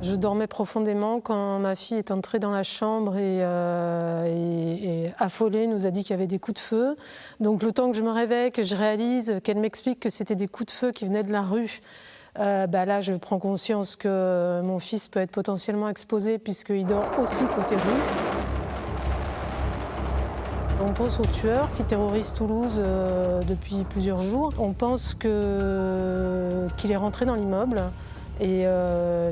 Je dormais profondément quand ma fille est entrée dans la chambre et affolée, nous a dit qu'il y avait des coups de feu. Donc le temps que je me réveille, que je réalise, qu'elle m'explique que c'était des coups de feu qui venaient de la rue, là je prends conscience que mon fils peut être potentiellement exposé puisqu'il dort aussi côté rue. On pense au tueur qui terrorise Toulouse depuis plusieurs jours. On pense qu'il est rentré dans l'immeuble et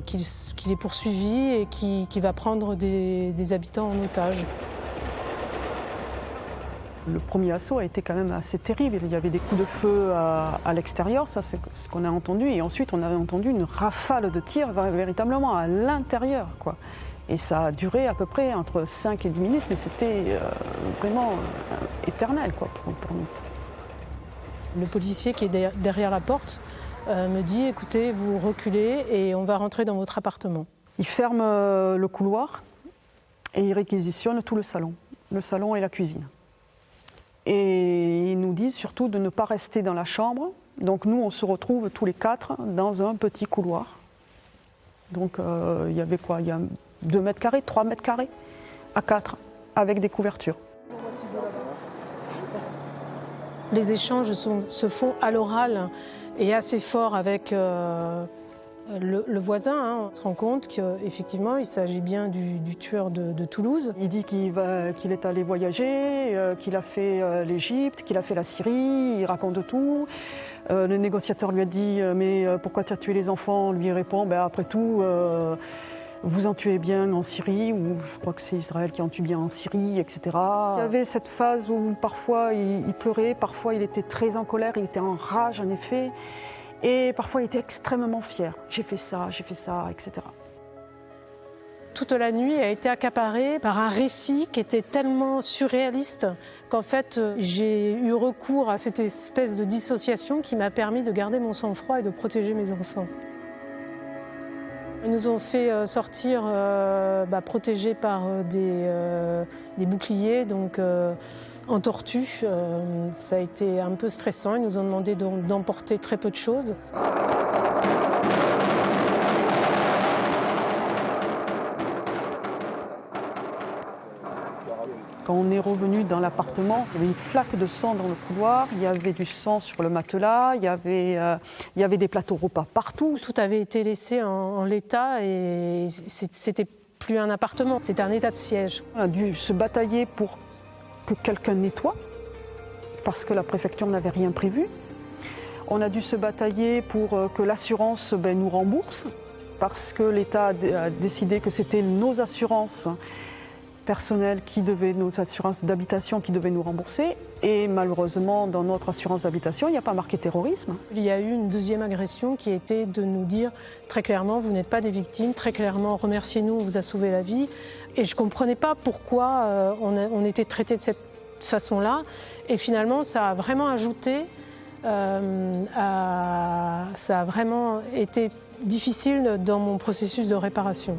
qu'il est poursuivi et qu'il va prendre des habitants en otage. Le premier assaut a été quand même assez terrible. Il y avait des coups de feu à l'extérieur, ça c'est ce qu'on a entendu. Et ensuite on avait entendu une rafale de tirs véritablement à l'intérieur, quoi. Et ça a duré à peu près entre 5 et 10 minutes, mais c'était vraiment éternel, quoi, pour nous. Le policier qui est derrière la porte me dit « Écoutez, vous reculez et on va rentrer dans votre appartement ». Il ferme le couloir et il réquisitionne tout le salon et la cuisine. Et ils nous disent surtout de ne pas rester dans la chambre. Donc nous, on se retrouve tous les quatre dans un petit couloir. Donc il y avait quoi? Il y a 2 mètres carrés, 3 mètres carrés à 4, avec des couvertures. Les échanges se font à l'oral et assez forts avec le voisin. On se rend compte qu'effectivement, il s'agit bien du tueur de Toulouse. Il dit qu'il est allé voyager, qu'il a fait l'Égypte, qu'il a fait la Syrie, il raconte tout. Le négociateur lui a dit « Mais pourquoi tu as tué les enfants ?» Lui répond « Après tout, vous en tuez bien en Syrie, ou je crois que c'est Israël qui en tue bien en Syrie, etc. » Il y avait cette phase où parfois il pleurait, parfois il était très en colère, il était en rage en effet, et parfois il était extrêmement fier. J'ai fait ça, etc. Toute la nuit a été accaparée par un récit qui était tellement surréaliste qu'en fait j'ai eu recours à cette espèce de dissociation qui m'a permis de garder mon sang-froid et de protéger mes enfants. Ils nous ont fait sortir protégés par des boucliers, donc en tortue. Ça a été un peu stressant. Ils nous ont demandé d'emporter très peu de choses. Quand on est revenu dans l'appartement, il y avait une flaque de sang dans le couloir, il y avait du sang sur le matelas, il y avait des plateaux repas partout. Tout avait été laissé en l'état et c'était plus un appartement, c'était un état de siège. On a dû se batailler pour que quelqu'un nettoie, parce que la préfecture n'avait rien prévu. On a dû se batailler pour que l'assurance nous rembourse, parce que l'État a décidé que c'était nos assurances personnelles nos assurances d'habitation qui devaient nous rembourser. Et malheureusement, dans notre assurance d'habitation, il n'y a pas marqué terrorisme. Il y a eu une deuxième agression qui était de nous dire très clairement, vous n'êtes pas des victimes, très clairement, remerciez-nous, on vous a sauvé la vie. Et je ne comprenais pas pourquoi on était traités de cette façon-là. Et finalement, ça a vraiment ajouté, ça a vraiment été difficile dans mon processus de réparation.